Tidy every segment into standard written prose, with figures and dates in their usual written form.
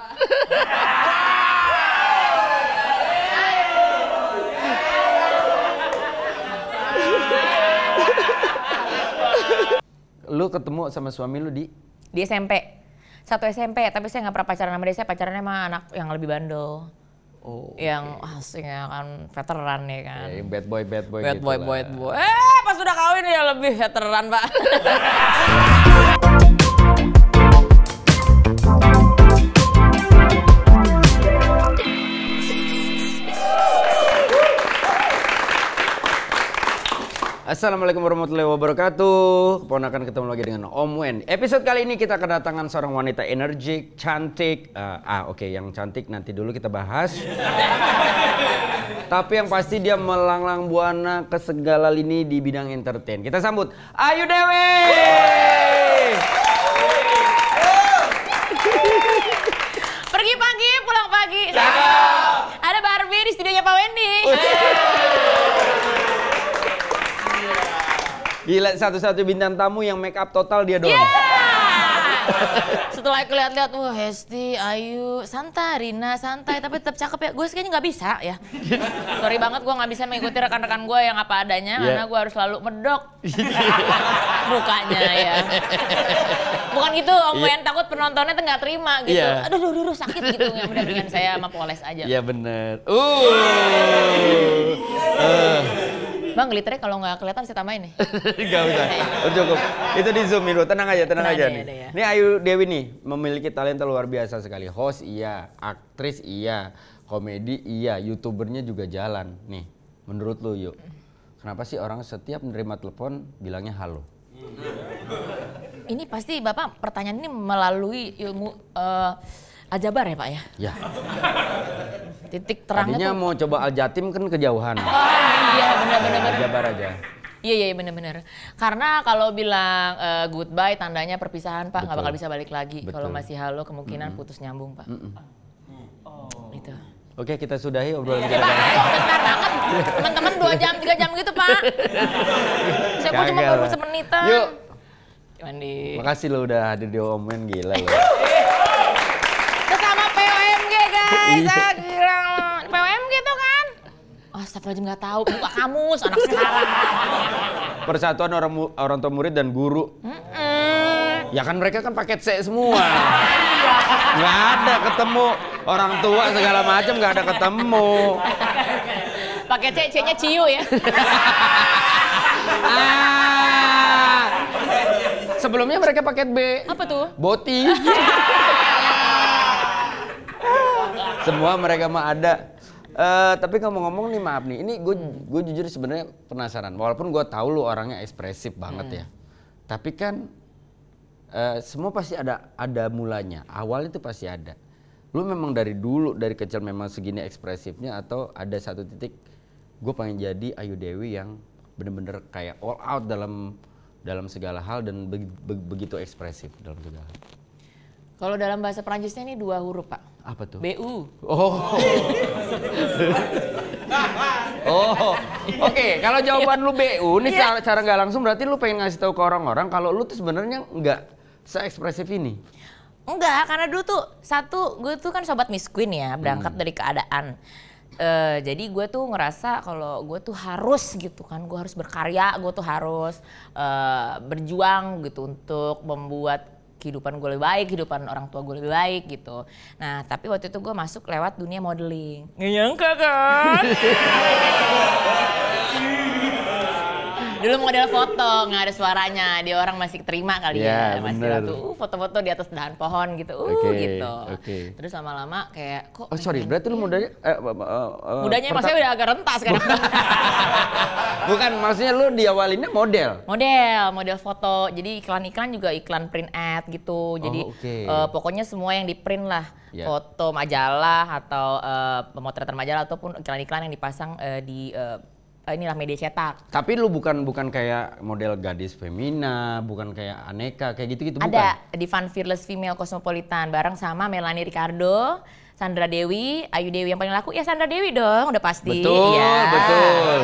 Pak. Lu ketemu sama suami lu di SMP. Satu SMP, tapi saya nggak pernah pacaran sama dia. Saya pacarannya sama anak yang lebih bandel. Oh, yang aslinya kan veteran ya kan. yang bad boy Bad gitu boy, lah. bad boy. Pas udah kawin ya lebih veteran, Pak. Assalamualaikum warahmatullahi wabarakatuh. Keponakan ketemu lagi dengan Om Wen. Episode kali ini kita kedatangan seorang wanita energik, cantik. Oke, yang cantik nanti dulu kita bahas. Tapi yang pasti dia melanglang buana ke segala lini di bidang entertain. Kita sambut Ayu Dewi. Pergi pagi, pulang pagi. Ada Barbie di studionya Pak Wendy. Gila, satu-satu bintang tamu yang make up total dia doang. Setelah aku lihat-lihat, wah Hesti, Ayu, santai, Rina, santai, tapi tetap cakep ya. Gue kayaknya nggak bisa ya. Sorry banget, gue nggak bisa mengikuti rekan-rekan gue yang apa adanya, karena gue harus selalu medok mukanya ya. Bukan gitu, Om Wen, takut penontonnya tuh nggak terima gitu. Aduh, sakit gitu. Yang mendingan saya sama poles aja. Iya bener. Bang, glitternya kalau nggak kelihatan saya tambahin nih. Gak usah, cukup. Itu di zoom dulu, tenang aja Ada nih. ya. Ini Ayu Dewi nih, memiliki talenta luar biasa sekali. Host iya, aktris iya, komedi iya, youtubernya juga jalan. Nih, menurut lu yuk, kenapa sih orang setiap menerima telepon bilangnya halo? Ini pasti Bapak pertanyaan ini melalui ilmu aljabar ya Pak ya? Ya. Titik terangnya Tadinya tuh. mau coba Aljatim kan kejauhan. Iya benar-benar. Aljabar aja. Iya benar-benar. Karena kalau bilang goodbye tandanya perpisahan Pak, nggak bakal bisa balik lagi. Kalau masih halo kemungkinan putus nyambung Pak. Itu. Oke, kita sudahi obrolan kita. Bentar banget. Teman-teman 2 jam 3 jam gitu Pak. Saya kok cuma baru semenitan. Yuk. Mandi. Makasih lo udah hadir di Om Wen, gila lo. Sesama POMG guys. Gila. POMG tuh kan. Astagfirullahaladzim nggak tahu. Buka kamus anak sekarang. Persatuan orang tua murid dan guru. Ya kan mereka kan paket C semua. Nggak ada ketemu orang tua segala macam, nggak ada ketemu. Pakai C-nya Ciu ya. Sebelumnya mereka paket B. Apa tuh? Boti. Semua mereka mah ada. Tapi ngomong-ngomong nih, maaf nih, ini gue jujur sebenarnya penasaran. Walaupun gue tahu lu orangnya ekspresif banget ya, tapi kan semua pasti ada mulanya. Awalnya itu pasti ada. Lu memang dari dulu dari kecil memang segini ekspresifnya atau ada satu titik gue pengen jadi Ayu Dewi yang bener-bener kayak all out dalam segala hal dan begitu ekspresif dalam segala hal. Kalau dalam bahasa Perancisnya ini 2 huruf Pak. Apa tuh? BU. Oke. Kalau jawaban lu BU, nih cara nggak langsung berarti lu pengen ngasih tahu ke orang-orang kalau lu tuh sebenarnya nggak se-ekspresif ini. Enggak, karena dulu tuh gue tuh kan sobat Miss Queen ya, berangkat dari keadaan. Jadi gue tuh ngerasa kalau gue tuh harus gitu kan, gue harus berkarya, gue tuh harus berjuang gitu untuk membuat kehidupan gue lebih baik, kehidupan orang tua gue lebih baik gitu. Nah tapi waktu itu gue masuk lewat dunia modeling. Nggak nyangka kan? Dulu model foto, nggak ada suaranya, dia orang masih terima kali ya. Masih tuh foto-foto di atas dahan pohon gitu, gitu. Terus lama-lama kayak kok. Oh sorry, berarti lu mudanya? Mudanya maksudnya udah agak renta sekarang. Bukan, maksudnya lu diawalinnya model? Model foto. Jadi iklan-iklan juga iklan print ad gitu. Jadi pokoknya semua yang di print lah. Foto majalah atau pemotretan majalah ataupun iklan-iklan yang dipasang di inilah media cetak. Tapi lu bukan kayak model gadis femina, bukan kayak aneka kayak gitu-gitu bukan? Ada di Fun Fearless Female Cosmopolitan bareng sama Melanie Ricardo, Sandra Dewi, Ayu Dewi. Yang paling laku ya Sandra Dewi dong, udah pasti. Betul, ya. betul.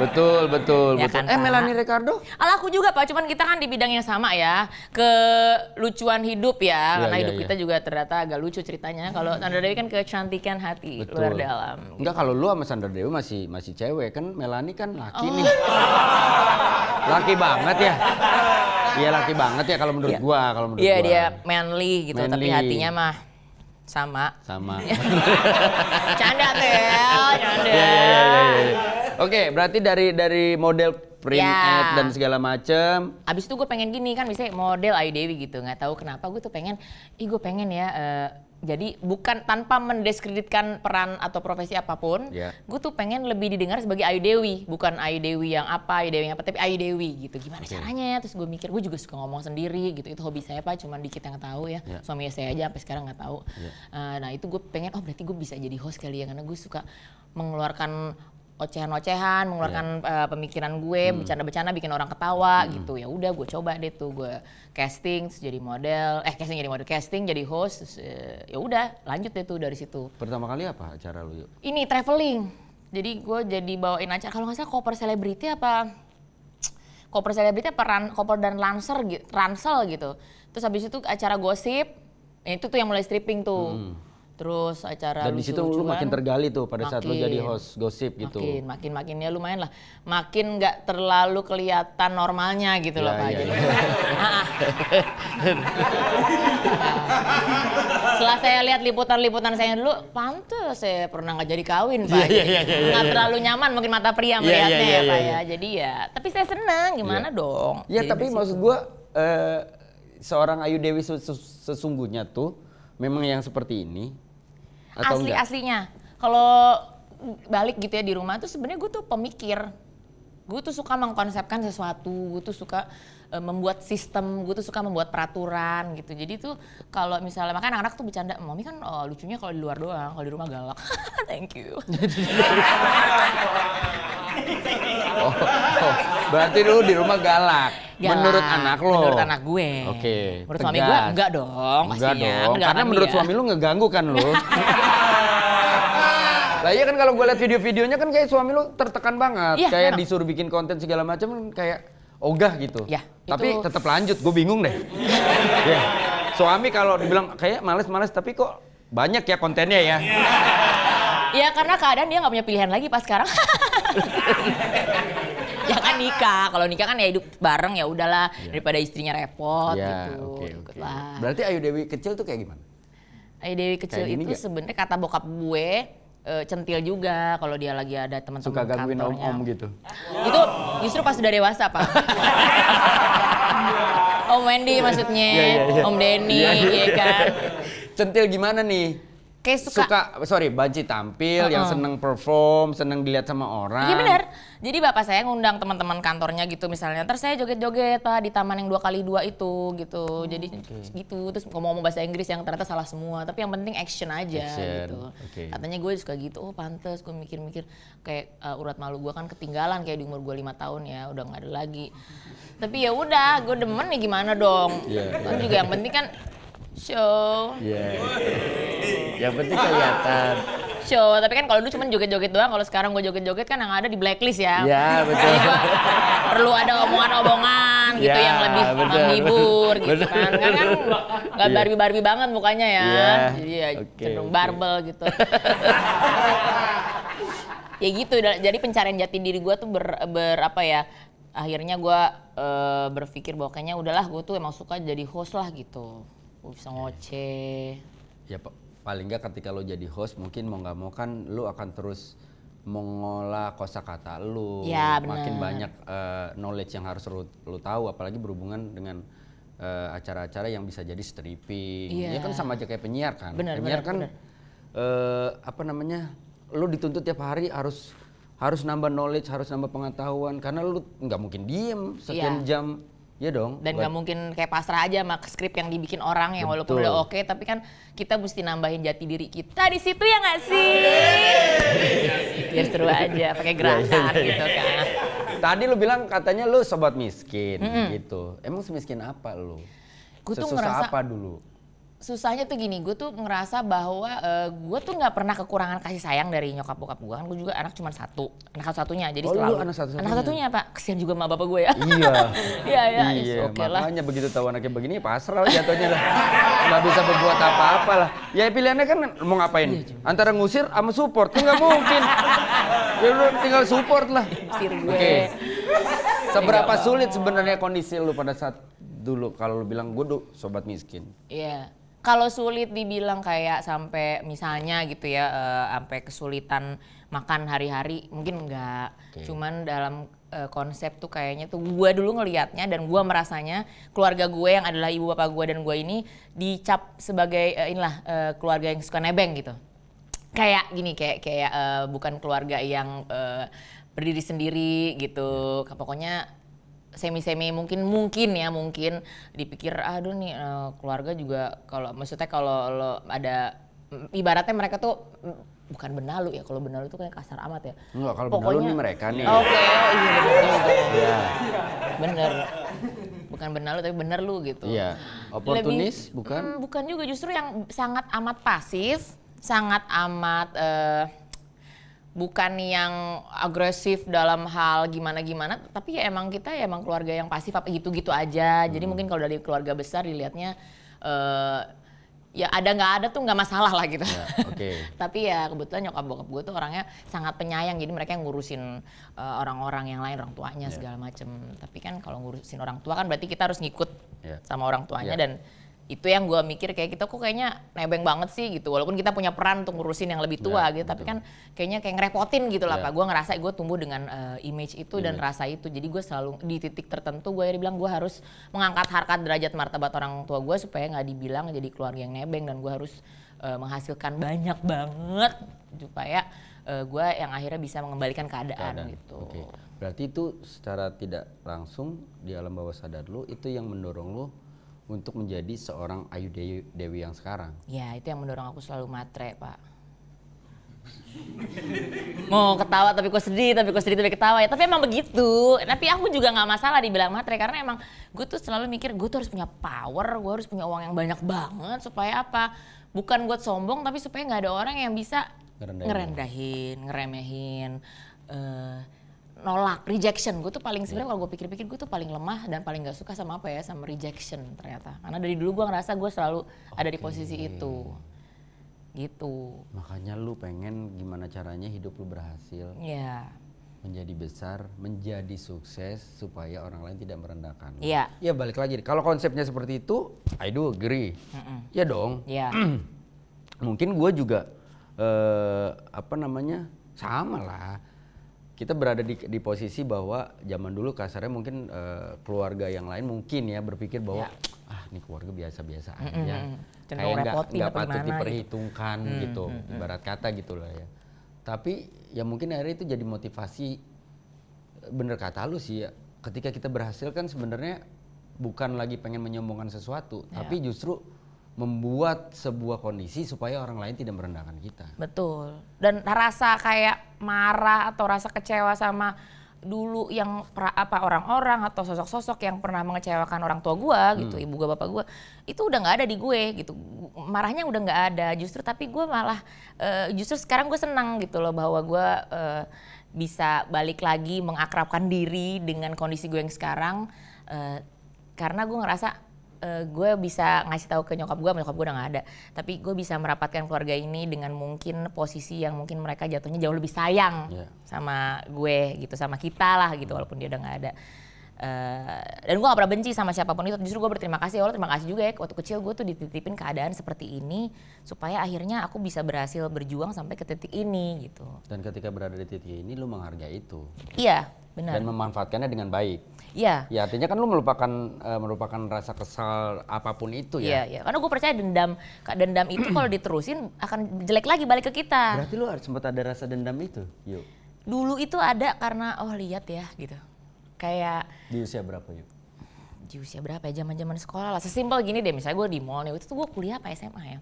Betul. Ya kan, Pak? Melanie Ricardo? Alah aku juga Pak, cuman kita kan di bidang yang sama ya. Kelucuan hidup ya, karena hidup kita juga ternyata agak lucu ceritanya. Kalau Sandra Dewi kan kecantikan hati, luar dalam. Enggak, kalau lu sama Sandra Dewi masih cewek kan, Melanie kan laki nih. Laki banget ya. Iya laki banget ya kalau menurut gua, Iya dia manly gitu, tapi hatinya mah sama. Canda Tel, canda. Oke, berarti dari model print ad dan segala macem. Abis itu gue pengen gini kan, misalnya model Ayu Dewi gitu, nggak tahu kenapa gue tuh pengen, gue pengen ya. Jadi bukan tanpa mendiskreditkan peran atau profesi apapun, gue tuh pengen lebih didengar sebagai Ayu Dewi, bukan Ayu Dewi yang apa, tapi Ayu Dewi gitu. Gimana caranya? Terus gue mikir, gue juga suka ngomong sendiri gitu. Itu hobi saya Pak, cuman dikit yang tahu ya. Suami saya aja sampai sekarang nggak tahu. Nah itu gue pengen, berarti gue bisa jadi host kali ya, karena gue suka mengeluarkan ocehan-ocehan, mengeluarkan pemikiran gue, bercanda-bercanda bikin orang ketawa gitu. Ya udah gue coba deh tuh, gue casting terus jadi model, casting jadi host, terus, ya udah lanjut deh tuh dari situ. Pertama kali apa acara lu yuk? Ini traveling. Jadi gue jadi bawain acara, kalau nggak salah Koper Selebriti apa Koper dan Ransel gitu. Terus habis itu acara gosip, itu tuh yang mulai stripping tuh. Terus acara dan di situ lu makin tergali tuh pada saat lu jadi host gosip gitu. Makin ya lumayan lah. Makin nggak terlalu kelihatan normalnya gitu loh Pak. Setelah saya lihat liputan saya dulu, pantes saya pernah nggak jadi kawin Pak. Nggak terlalu nyaman mungkin mata pria melihatnya ya Pak ya. Jadi ya, tapi saya seneng gimana dong. Ya tapi maksud gua seorang Ayu Dewi sesungguhnya tuh memang yang seperti ini atau aslinya. Kalau balik gitu ya di rumah tuh sebenarnya gue tuh pemikir. Gue tuh suka mengkonsepkan sesuatu, gue tuh suka membuat sistem, gue tuh suka membuat peraturan gitu. Jadi tuh kalau misalnya makanya anak-anak tuh bercanda, "Mami kan lucunya kalau di luar doang, kalau di rumah galak." Thank you. Berarti lu di rumah galak. Menurut anak lo? Menurut anak gue. Oke. Menurut suami gue enggak dong. Enggak dong. Karena menurut suami lu ngeganggu kan lo. Lah iya kan kalau gue lihat video-videonya kan kayak suami lu tertekan banget. Kayak disuruh bikin konten segala macam kayak ogah gitu. Tapi tetap lanjut, gue bingung deh. Suami kalau dibilang kayak males-males tapi kok banyak ya kontennya ya. Ya karena keadaan dia nggak punya pilihan lagi pas sekarang. Ya kan nikah, kalau nikah kan ya hidup bareng ya udahlah daripada istrinya repot gitu. Berarti Ayu Dewi kecil tuh kayak gimana? Ayu Dewi kecil itu sebenarnya kata bokap gue centil juga kalau dia lagi ada teman-teman suka gangguin kantornya. om-om gitu. Itu justru pas sudah dewasa Pak. Om Wendy maksudnya, Om Denny, ya kan. Centil gimana nih? Kayak suka banci tampil, yang seneng perform, seneng dilihat sama orang. Iya benar. Jadi bapak saya ngundang teman-teman kantornya gitu misalnya. Terus saya joget-joget Pak di taman yang 2x2 itu gitu. Jadi gitu. Terus ngomong-ngomong bahasa Inggris yang ternyata salah semua. Tapi yang penting action aja gitu. Katanya gue suka gitu. Oh pantes. Gue mikir-mikir kayak urat malu gue kan ketinggalan kayak di umur gue 5 tahun ya. Udah nggak ada lagi. Tapi ya udah. Gue demen nih gimana dong. Kan juga yang penting kan show. Yang penting kelihatan. Show, tapi kan kalau dulu cuma joget-joget doang, kalau sekarang gue joget-joget kan yang ada di blacklist ya. Iya betul. Perlu ada omongan-omongan gitu yang lebih menghibur gitu kan. Kan nggak Barbie banget mukanya ya. Jadi ya cenderung barbel gitu. Ya gitu, jadi pencarian jati diri gue tuh apa ya. Akhirnya gue berpikir bahwa kayaknya udahlah gue tuh emang suka jadi host lah gitu. Gue bisa ngoceh. Ya paling nggak ketika lo jadi host mungkin mau nggak mau kan lo akan terus mengolah kosakata lo. Ya, bener. Makin banyak knowledge yang harus lo tahu, apalagi berhubungan dengan acara-acara yang bisa jadi stripping. Ya kan sama aja kayak penyiar kan. Penyiar kan apa namanya, lo dituntut tiap hari harus nambah knowledge, harus nambah pengetahuan karena lo nggak mungkin diem sekian jam. Iya dong. Dan nggak mungkin kayak pasrah aja sama skrip yang dibikin orang yang walaupun udah oke, tapi kan kita mesti nambahin jati diri kita di situ ya nggak sih? Biar seru aja, pakai gerakan gitu kan. Tadi lu bilang katanya lu sobat miskin gitu. Emang semiskin apa lu? Gue tuh Sesusah ngerasa apa dulu? susahnya tuh gini, gue tuh ngerasa bahwa gue tuh nggak pernah kekurangan kasih sayang dari nyokap bokap gue. Kan gue juga anak cuma satu, anak satu-satunya. Jadi selalu anak satu-satunya. Anak satunya Pak, kesian juga sama bapak gue ya. Iya. Iya, oke lah. Makanya begitu tahu anaknya begini pasrah jatuhnya lah. Nggak bisa berbuat apa-apa lah. Ya pilihannya kan mau ngapain? Antara ngusir sama support, kan nggak mungkin. Ya udah tinggal support lah. Ngusir gue. Oke. Seberapa sulit sebenarnya kondisi lu pada saat dulu kalau lu bilang gue sobat miskin? Iya. Kalau sulit dibilang kayak sampai misalnya gitu ya, sampai kesulitan makan hari-hari mungkin enggak. Cuman dalam konsep tuh kayaknya tuh gue dulu ngelihatnya dan gue merasanya keluarga gue yang adalah ibu bapak gue dan gue ini dicap sebagai keluarga yang suka nebeng gitu. Kayak gini, kayak bukan keluarga yang berdiri sendiri gitu. Pokoknya semi-semi mungkin dipikir aduh nih keluarga juga kalau maksudnya kalau lo ada ibaratnya mereka tuh bukan benalu ya, kalau benalu tuh kayak kasar amat ya. Enggak, kalau benalu nih mereka nih. Oke, iya benar. Iya. Bener. Bukan benalu tapi bener lu gitu. Iya. Oportunis bukan? Bukan juga, justru yang sangat amat pasif, sangat amat bukan yang agresif dalam hal gimana-gimana, tapi ya emang kita ya emang keluarga yang pasif apa gitu-gitu aja. Jadi mungkin kalau dari keluarga besar dilihatnya ya ada nggak ada tuh nggak masalah lah gitu. Ya, Tapi ya kebetulan nyokap bokap gue tuh orangnya sangat penyayang, jadi mereka yang ngurusin orang-orang yang lain, orang tuanya segala macem. Tapi kan kalau ngurusin orang tua kan berarti kita harus ngikut sama orang tuanya dan itu yang gue mikir kayak kita kok kayaknya nebeng banget sih gitu, walaupun kita punya peran untuk ngurusin yang lebih tua gitu, tapi kan kayaknya kayak ngerepotin gitu lah Pak. Gue ngerasa gue tumbuh dengan image itu dan rasa itu, jadi gue selalu di titik tertentu gue bilang gue harus mengangkat harkat derajat martabat orang tua gue supaya nggak dibilang jadi keluarga yang nebeng, dan gue harus menghasilkan banyak banget supaya gue yang akhirnya bisa mengembalikan keadaan gitu. Berarti itu secara tidak langsung di alam bawah sadar lu itu yang mendorong lu untuk menjadi seorang Ayu Dewi yang sekarang. Ya, itu yang mendorong aku selalu matre, Pak. Mau ketawa tapi kok sedih tapi ketawa ya. Tapi emang begitu. Tapi aku juga nggak masalah dibilang matre karena emang gue tuh selalu mikir gue tuh harus punya power, gue harus punya uang yang banyak banget supaya apa? Bukan buat sombong tapi supaya nggak ada orang yang bisa ngerendahin, ngeremehin, nolak, rejection. Gue tuh paling sebenarnya kalau gue pikir-pikir gue tuh paling lemah dan paling nggak suka sama apa ya, sama rejection ternyata. Karena dari dulu gue ngerasa gue selalu ada di posisi itu, gitu. Makanya lu pengen gimana caranya hidup lu berhasil, menjadi besar, menjadi sukses supaya orang lain tidak merendahkan. Iya. Ya balik lagi, kalau konsepnya seperti itu, I do agree. Ya dong. Iya. Mungkin gue juga sama lah. Kita berada di posisi bahwa zaman dulu kasarnya mungkin keluarga yang lain mungkin ya berpikir bahwa ini keluarga biasa-biasa aja, kayak nggak patut diperhitungkan gitu, ibarat kata gitulah ya. Tapi ya mungkin akhirnya itu jadi motivasi, bener kata lu sih ya, ketika kita berhasil kan sebenarnya bukan lagi pengen menyombongkan sesuatu, tapi justru membuat sebuah kondisi supaya orang lain tidak merendahkan kita. Betul. Dan rasa kayak marah atau rasa kecewa sama dulu yang orang-orang atau sosok-sosok yang pernah mengecewakan orang tua gue gitu, ibu gue, bapak gue, itu udah nggak ada di gue gitu. Marahnya udah nggak ada, justru tapi gue malah justru sekarang gue senang gitu loh bahwa gue bisa balik lagi mengakrabkan diri dengan kondisi gue yang sekarang, karena gue ngerasa gue bisa ngasih tahu ke nyokap gue udah nggak ada, tapi gue bisa merapatkan keluarga ini dengan mungkin posisi yang mungkin mereka jatuhnya jauh lebih sayang sama gue gitu, sama kita lah gitu, walaupun dia udah nggak ada. Dan gue gak pernah benci sama siapapun itu, justru gue berterima kasih, Allah terima kasih juga ya waktu kecil gue tuh dititipin keadaan seperti ini supaya akhirnya aku bisa berhasil berjuang sampai ke titik ini gitu. Dan ketika berada di titik ini lu menghargai itu. Iya, benar. Dan memanfaatkannya dengan baik. Iya. Ya artinya kan lu merupakan rasa kesal apapun itu ya. Iya. Karena gue percaya dendam itu kalau diterusin akan jelek lagi balik ke kita. Berarti lu sempat ada rasa dendam itu, Yuk? Dulu itu ada karena lihat ya gitu. Kayak di usia berapa, Yuk? Di usia berapa ya, zaman sekolah lah. Sesimpel gini deh, misalnya gue di mall nih, itu tuh gue kuliah apa SMA ya.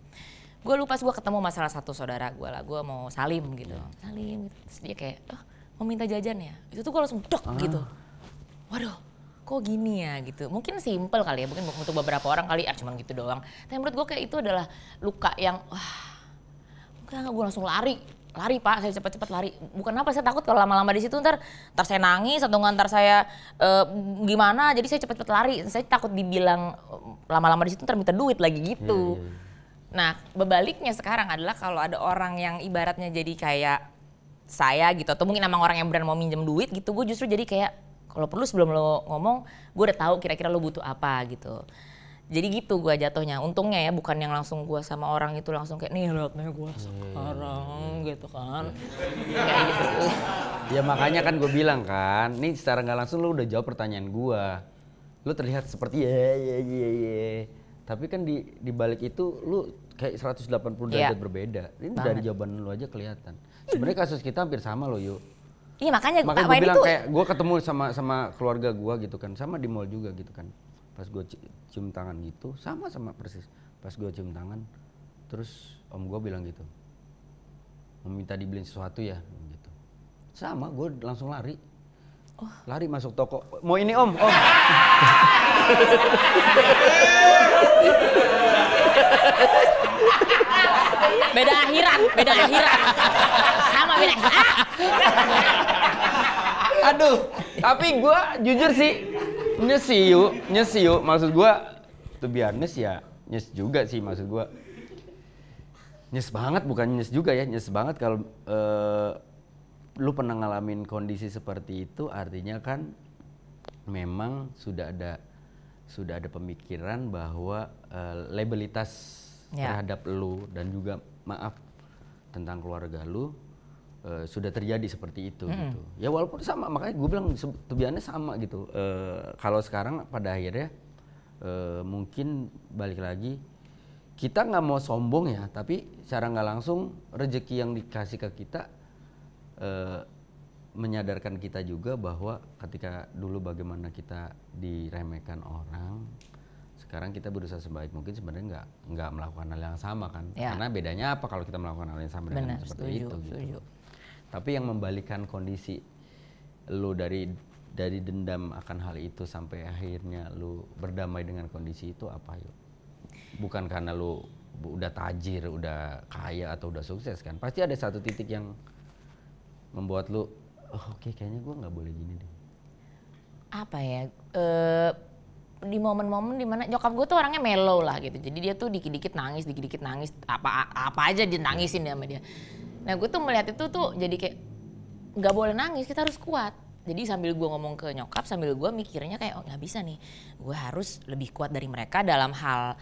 Gue lupa, gue ketemu sama salah satu saudara gue lah, gue mau salim gitu. Salim gitu. Terus dia kayak, mau minta jajan ya? Itu tuh gue langsung dok gitu. Waduh, kok gini ya gitu. Mungkin simple kali ya, mungkin untuk beberapa orang kali cuman gitu doang. Tapi menurut gue kayak itu adalah luka yang mungkin gue langsung lari Pak, saya cepat-cepat lari. Bukan apa, saya takut kalau lama-lama di situ ntar saya nangis atau ntar saya gimana, jadi saya cepat-cepat lari. Saya takut dibilang lama-lama di situ ntar minta duit lagi gitu. Nah, bebaliknya sekarang adalah kalau ada orang yang ibaratnya jadi kayak saya gitu, atau mungkin emang orang yang beneran mau minjem duit gitu, gue justru jadi kayak kalau perlu sebelum lo ngomong, gue udah tahu kira-kira lo butuh apa gitu. Jadi gitu gue jatuhnya. Untungnya ya bukan yang langsung gue sama orang itu langsung kayak nih liatnya gue sekarang gitu kan. Kayak gitu. Ya makanya kan gue bilang kan, nih secara nggak langsung lu udah jawab pertanyaan gue. Lu terlihat seperti ya. Tapi kan di balik itu lu kayak 180 derajat berbeda. Ini dari jawaban lu aja kelihatan. Sebenarnya kasus kita hampir sama loh, Yu. Iya makanya gue bilang kayak gue ketemu sama keluarga gue gitu kan, sama di mall juga gitu kan. Pas gue cium tangan gitu, sama persis. Pas gue cium tangan, terus om gue bilang gitu, mau minta dibeliin sesuatu ya, gitu. Sama, gue langsung lari, lari masuk toko. Mau ini om. Beda akhirat. Sama beda. Aduh, tapi gue jujur sih nyesiu. Maksud gue, to be honest ya, nyes juga sih maksud gue. Nyes banget, bukan nyes juga ya, nyes banget kalau lu pernah ngalamin kondisi seperti itu, artinya kan memang sudah ada pemikiran bahwa labelitas terhadap lu dan juga maaf tentang keluarga lu sudah terjadi seperti itu gitu. Ya walaupun sama, makanya gue bilang tujuannya sama gitu. Kalau sekarang pada akhirnya mungkin balik lagi, kita nggak mau sombong ya, tapi secara nggak langsung rezeki yang dikasih ke kita menyadarkan kita juga bahwa ketika dulu bagaimana kita diremehkan orang, sekarang kita berusaha sebaik mungkin sebenarnya nggak melakukan hal yang sama kan. Karena bedanya apa kalau kita melakukan hal yang sama dengan seperti itu gitu. Tapi yang membalikan kondisi lu dari dendam akan hal itu sampai akhirnya lu berdamai dengan kondisi itu apa yuk? Bukan karena lu udah tajir, udah kaya atau udah sukses kan. Pasti ada satu titik yang membuat lu oke, kayaknya gue nggak boleh gini deh. Apa ya? Di momen-momen dimana nyokap gue tuh orangnya mellow lah gitu. Jadi dia tuh dikit-dikit nangis, apa aja dia nangisin sama dia. Nah gue tuh melihat itu tuh jadi kayak nggak boleh nangis, kita harus kuat. Jadi sambil gue ngomong ke nyokap, sambil gue mikirnya kayak nggak bisa nih, gue harus lebih kuat dari mereka dalam hal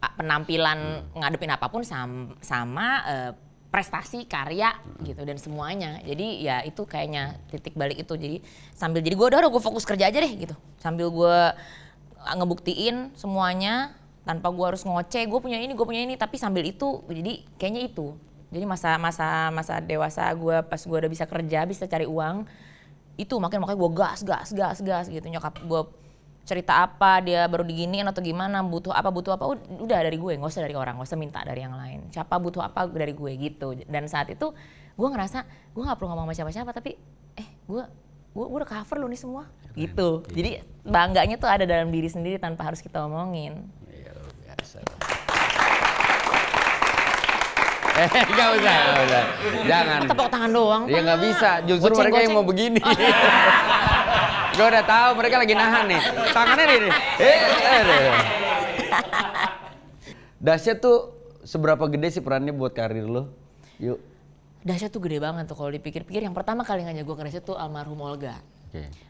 penampilan ngadepin apapun sama prestasi, karya gitu dan semuanya. Jadi ya itu kayaknya titik balik itu. Jadi sambil gue udah gue fokus kerja aja deh gitu. Sambil gue ngebuktiin semuanya tanpa gue harus ngoceh, gue punya ini, tapi sambil itu jadi kayaknya itu. Jadi masa dewasa gue pas gue udah bisa kerja, bisa cari uang, itu makanya gue gas gitu. Nyokap gue cerita apa, dia baru diginiin atau gimana, butuh apa udah dari gue, nggak usah dari orang, nggak usah minta dari yang lain. Siapa butuh apa dari gue gitu. Dan saat itu gue ngerasa gue nggak perlu ngomong sama siapa, tapi gue udah cover lo nih semua gitu. Jadi bangganya tuh ada dalam diri sendiri tanpa harus kita omongin. Iya, biasa. Gak usah. Jangan. Tepuk tangan doang. Ya nggak bisa. Justru mereka yang mau begini. Gue udah tahu mereka lagi nahan nih. Tangannya nih. Dahsyat tuh seberapa gede sih perannya buat karir lo? Yuk. Dahsyat tuh gede banget tuh kalau dipikir-pikir. Yang pertama kali ngajak gue ke Dahsyat tuh almarhum Olga.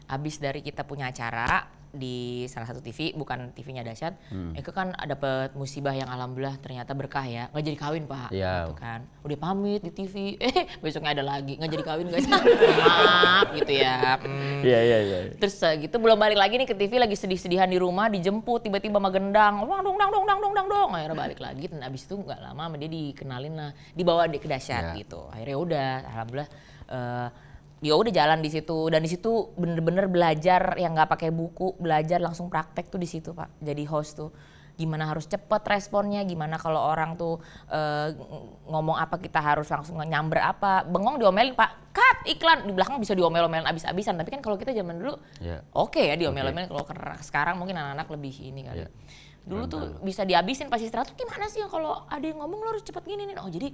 Abis dari kita punya acara di salah satu TV, bukan TV-nya Dahsyat, Eka kan dapet musibah yang alhamdulillah ternyata berkah ya, nggak jadi kawin Pak, gitu kan, udah pamit di TV, besoknya ada lagi, nggak jadi kawin guys, maaf gitu ya. Iya. Terus gitu belum balik lagi nih ke TV, lagi sedih-sedihan di rumah, dijemput tiba-tiba sama gendang, dong, akhirnya balik lagi, dan abis itu nggak lama sama dia dikenalin lah, dibawa ke Dahsyat gitu, akhirnya udah, alhamdulillah. Ya udah jalan di situ, dan di situ bener-bener belajar yang nggak pakai buku, belajar langsung praktek tuh di situ Pak, jadi host tuh gimana harus cepet responnya, gimana kalau orang tuh ngomong apa kita harus langsung nyamber apa. Bengong diomelin Pak, cut iklan, di belakang bisa diomel-omelin abis-abisan. Tapi kan kalau kita zaman dulu oke ya diomel-omelin, kalau sekarang mungkin anak-anak lebih ini kali. Dulu tuh bisa dihabisin pas istirahat, gimana sih kalau ada yang ngomong lo harus cepet gini nih. Oh jadi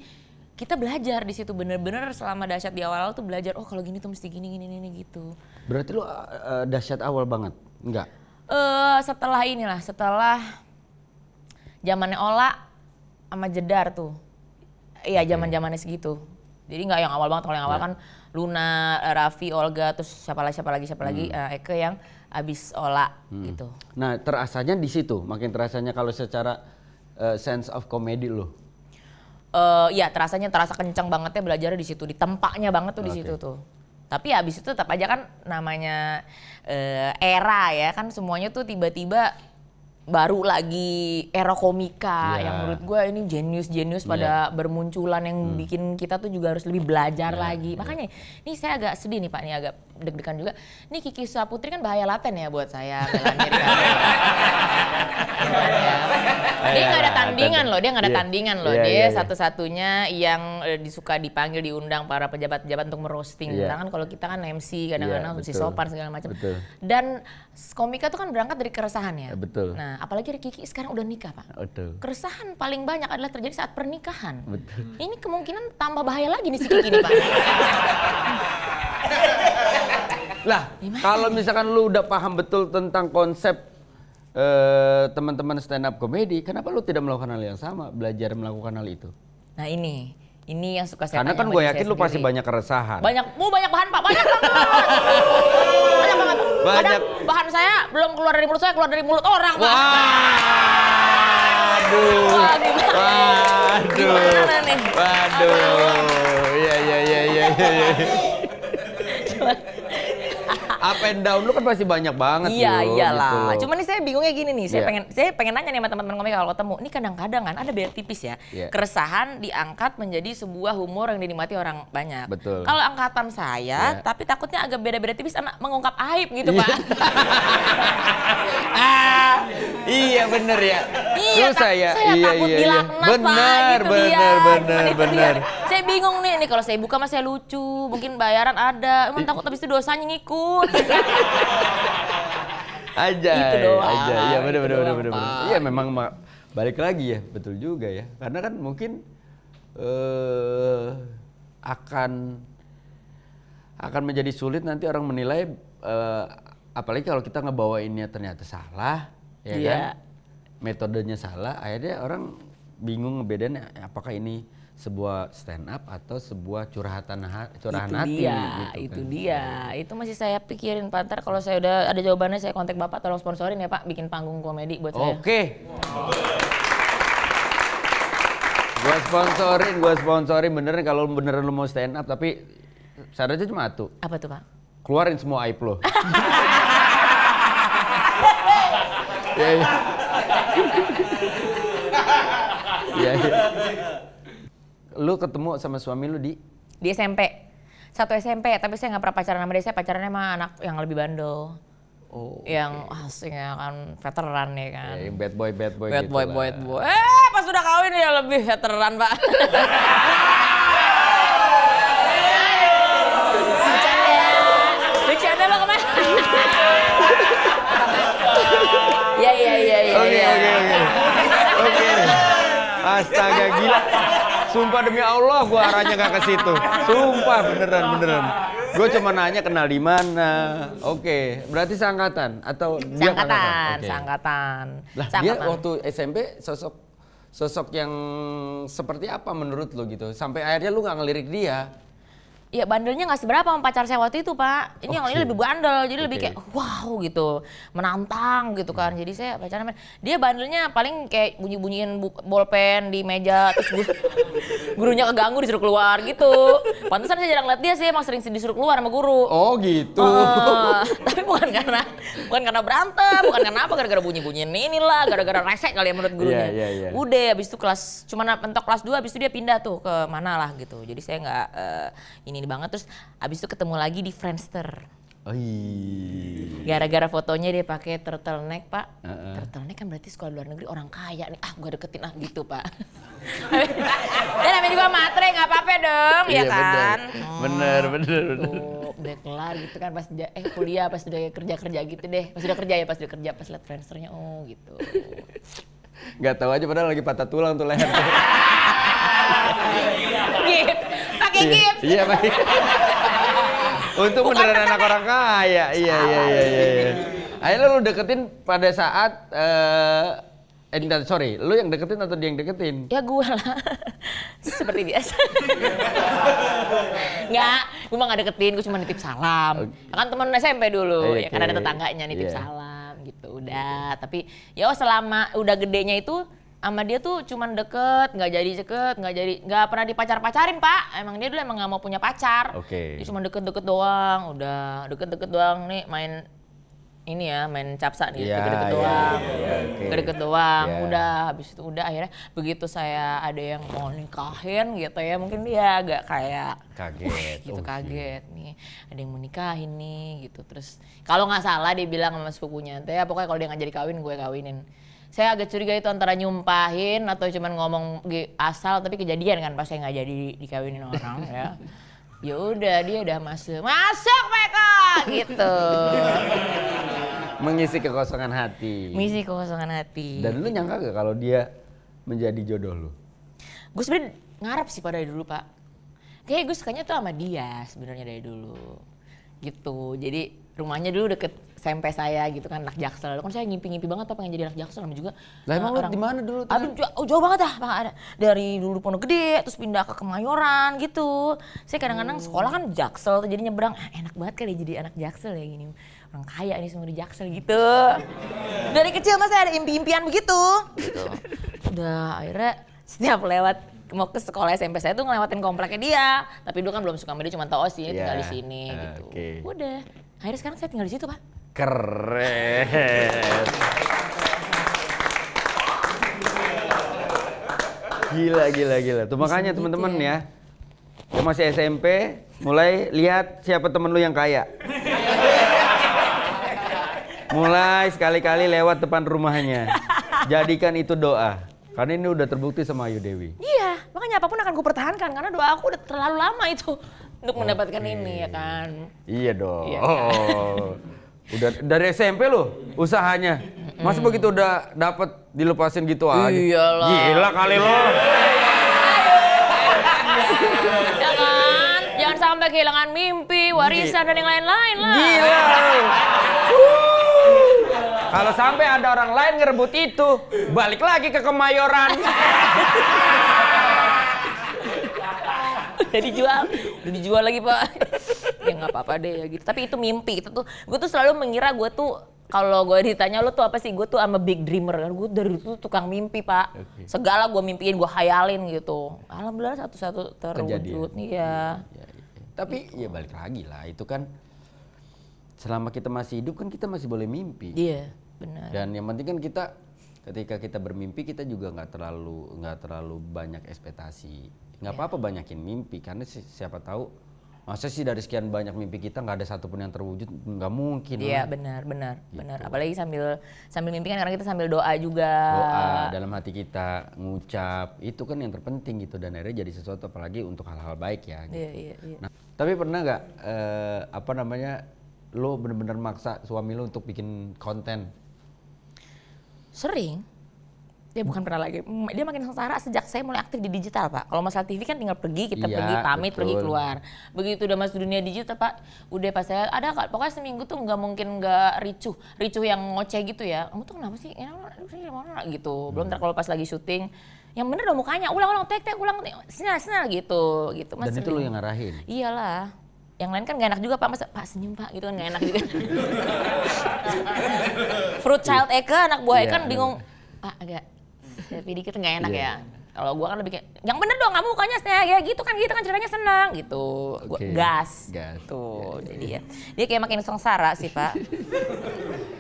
kita belajar di situ bener-bener selama dahsyat di awal tuh belajar, oh kalau gini tuh mesti gini gitu. Berarti lu dahsyat awal banget? Enggak? Setelah zamannya Ola sama Jedar tuh. Iya zamannya segitu. Jadi nggak yang awal banget, kalau yang awal kan Luna, Raffi, Olga, terus siapa lagi Eke yang abis Ola gitu. Nah terasanya di situ, makin terasanya kalau secara sense of comedy lo. Iya terasa kencang banget ya belajarnya di situ, di tempatnya banget tuh di situ tuh. Tapi abis itu tetap aja kan namanya era ya kan, semuanya tuh tiba-tiba baru lagi era komika yang menurut gue ini jenius pada bermunculan yang bikin kita tuh juga harus lebih belajar lagi. Makanya ini saya agak sedih nih Pak, nih agak deg-degan juga. Ini Kiki Saputri kan bahaya laten ya buat saya. Dia nggak ada tandingan loh, dia satu-satunya yang disuka dipanggil, diundang para pejabat-pejabat untuk merosting. Kan kalau kita kan MC kadang-kadang mesti sopan segala macam. Dan komika tuh kan berangkat dari keresahan ya. Betul. Nah, apalagi Kiki sekarang udah nikah Pak. Betul. Keresahan paling banyak adalah terjadi saat pernikahan. Betul. Ini kemungkinan tambah bahaya lagi nih si Kiki nih Pak. Lah, kalau misalkan lu udah paham betul tentang konsep teman-teman stand up comedy, kenapa lu tidak melakukan hal yang sama, belajar melakukan hal itu? Nah ini yang suka saya karena tanya. Kan gue yakin lu pasti banyak keresahan. Banyak bahan Pak, banyak banget. Banyak banget. Kadang bahan saya belum keluar dari mulut saya, keluar dari mulut orang Pak. Waduh. Gimana nih? Waduh. Iya. Up and down lu kan pasti banyak banget. Iya Gitu. iyalah. Cuman nih saya bingungnya gini nih, saya pengen nanya nih sama teman-teman komik kalau ketemu. Ini kadang-kadang kan ada beda tipis ya. Keresahan diangkat menjadi sebuah humor yang dinikmati orang banyak. Betul. Kalau angkatan saya, tapi takutnya agak beda-beda tipis sama mengungkap aib gitu Pak. Iya bener ya. Iya, saya takut dilaknat Pak. Bener. Saya bingung nih kalau saya buka masih lucu, mungkin bayaran ada, emang takut habis itu dosanya ngikut. Aja. Iya bener. Iya Pak. memang balik lagi ya, betul juga ya. Karena kan mungkin akan menjadi sulit nanti orang menilai, apalagi kalau kita ngebawainnya ternyata salah, ya kan? Metodenya salah, akhirnya orang bingung ngebedain apakah ini sebuah stand up atau sebuah curahan hati. Itu dia. Itu masih saya pikirin Pak. Ntar kalau saya udah ada jawabannya saya kontak Bapak, tolong sponsorin ya Pak, bikin panggung komedi buat saya. Oke. Gua sponsorin beneran kalau beneran lu mau stand up, tapi syaratnya cuma satu. Apa tuh Pak? Keluarin semua aib lo. Iya. Lu ketemu sama suami lu di SMP. Satu SMP, tapi saya nggak pernah pacaran sama dia. Saya pacarannya sama anak yang lebih bandel. Yang aslinya kan veteran ya kan. Bad boy Bad gitu boy. lah. Pas sudah kawin ya lebih veteran Pak. Bercanda Pak kemana? Iya. Oke. Astaga gila. Sumpah demi Allah gua arahnya gak ke situ. Sumpah beneran. Gue cuma nanya kenal di mana. Oke, berarti seangkatan atau dia seangkatan. Lah dia waktu SMP sosok yang seperti apa menurut lo gitu? Sampai akhirnya lu nggak ngelirik dia. Ya bandelnya nggak seberapa sama pacar saya waktu itu Pak. Ini yang ini lebih bandel, jadi lebih kayak wow gitu, menantang gitu kan. Jadi saya pacaran, dia bandelnya paling kayak bunyi-bunyiin bolpen di meja, terus gurunya keganggu disuruh keluar gitu. Pantesan saya jarang lihat dia sih, emang sering disuruh keluar sama guru. Oh gitu. Tapi bukan karena berantem, bukan karena apa, gara-gara bunyi-bunyiin inilah, gara-gara resek kali ya menurut gurunya. Iya. Udah, habis itu cuma mentok kelas 2, habis itu dia pindah tuh ke mana lah gitu. Jadi saya nggak ini banget, terus abis itu ketemu lagi di Friendster. Oh iya. Gara-gara fotonya dia pakai turtleneck, Pak. Turtleneck kan berarti sekolah luar negeri orang kaya nih. Gue deketin gitu, Pak. Dan namanya juga matre, nggak apa-apa dong, ya kan? Bener. Tuh, udah kelar gitu kan pas kuliah, pas udah kerja gitu deh. Pas udah kerja, pas liat Friendster-nya, oh gitu. Gak tahu aja padahal lagi patah tulang tuh leher. Gift, pakai gift. Iya, pakai. Untung beneran anak orang kaya. Iya. Akhirnya lu deketin pada saat sorry, lu yang deketin atau dia yang deketin? Ya gue lah, seperti biasa. Nggak, gue mah nggak deketin, gue cuma nitip salam. Kan temen SMP dulu, ya kan ada tetangganya nitip salam gitu. Udah, tapi ya selama udah gedenya itu sama dia tuh cuman deket, nggak pernah dipacar-pacarin, Pak. Emang dia dulu emang nggak mau punya pacar. Dia cuma deket-deket doang, udah deket-deket doang nih main capsa nih, deket-deket doang. Deket-deket doang, udah habis itu udah akhirnya begitu saya ada yang mau nikahin gitu ya, mungkin dia agak kayak kaget gitu, kaget nih ada yang mau nikahin nih gitu. Terus kalau nggak salah dia bilang sama sepupunya, ya pokoknya kalau dia nggak jadi kawin gue kawinin. Saya agak curiga itu antara nyumpahin atau cuman ngomong asal, tapi kejadian kan pas saya nggak jadi dikawinin orang ya. Ya udah dia udah masuk mereka gitu. Mengisi kekosongan hati. Dan lu nyangka gak kalau dia menjadi jodoh lu? Gue sebenarnya ngarep sih pada dulu, Pak. Kayak gue sukanya tuh sama dia sebenarnya dari dulu. Gitu. Jadi rumahnya dulu deket SMP saya gitu kan, anak Jaksel. Kan saya ngimpi-ngimpi banget Pak pengen jadi anak Jaksel, nama juga. Lah emang lu di mana dulu? Aduh, jauh banget dah, Pak. Dari dulu Pondok Gede terus pindah ke Kemayoran gitu. Saya kadang-kadang sekolah kan Jaksel tuh jadi nyebrang, enak banget kali jadi anak Jaksel ya gini. Orang kaya nih semua di Jaksel gitu. Dari kecil mas saya ada impi-impian begitu. Gitu. Udah akhirnya setiap lewat mau ke sekolah SMP saya tuh ngelewatin kompleknya dia. Tapi dulu kan belum suka sama dia, cuma tahu sih tinggal di sini gitu. Udah. Akhirnya sekarang saya tinggal di situ, Pak. Keren. Gila. Tuh makanya teman-teman ya. Yang masih SMP, mulai lihat siapa temen lu yang kaya. Mulai sekali-kali lewat depan rumahnya. Jadikan itu doa. Karena ini udah terbukti sama Ayu Dewi. Iya, makanya apapun akan gue pertahankan. Karena doa aku udah terlalu lama itu untuk mendapatkan ini ya kan. Iya dong. Iya kan? Udah dari SMP lo usahanya. Masa begitu udah dapet dilepasin gitu aja? Iyalah. Gila kali lo. Ya kan? Jangan sampai kehilangan mimpi, warisan dan yang lain-lain lah. Gila. Kalau sampai ada orang lain ngerebut itu, balik lagi ke Kemayoran. Udah dijual lagi Pak. Ya nggak apa-apa deh ya gitu. Tapi itu mimpi. Gue tuh selalu mengira gue tuh kalau gue ditanya lo tuh apa sih, gue tuh I'm a big dreamer. Gue dari dulu tukang mimpi Pak. Segala gue mimpiin, gue khayalin gitu. Alhamdulillah satu-satu terwujud. Iya. Tapi ya balik lagi lah, itu kan selama kita masih hidup kan kita masih boleh mimpi. Iya, benar. Dan yang penting kan kita ketika kita bermimpi kita juga nggak terlalu banyak ekspektasi. Nggak apa-apa banyakin mimpi karena siapa tahu masa sih dari sekian banyak mimpi kita nggak ada satupun yang terwujud, nggak mungkin. Iya benar. Apalagi sambil mimpi kan karena kita sambil doa juga. Doa dalam hati kita, ngucap itu kan yang terpenting gitu, dan akhirnya jadi sesuatu apalagi untuk hal-hal baik ya. Gitu. Iya. Nah, tapi pernah nggak lo bener-bener maksa suami lo untuk bikin konten? Sering. Dia bukan pernah lagi. Dia makin sengsara sejak saya mulai aktif di digital, Pak. Kalau masalah TV kan tinggal pergi, kita pergi pamit, pergi keluar. Begitu udah masuk dunia digital, Pak, udah pas saya ada pokoknya seminggu tuh nggak mungkin nggak ricuh yang ngoceh gitu ya. Kamu tuh kenapa sih? Gitu. Belum ntar kalau pas lagi syuting, yang bener dong mukanya, ulang tek ulang sinar gitu. Mas, dan itu lo yang ngarahin? Iyalah. Yang lain kan gak enak juga Pak, masa Pak senyum Pak gitu kan gak enak juga. Fruit child Eka, anak buah Eka bingung, Pak agak selfie dikit gak enak ya. Kalau gua kan lebih kayak, yang bener dong kamu mukanya ya gitu kan ceritanya senang gitu. Gua gas. Tuh, jadi ya. Dia kayak makin sengsara sih Pak.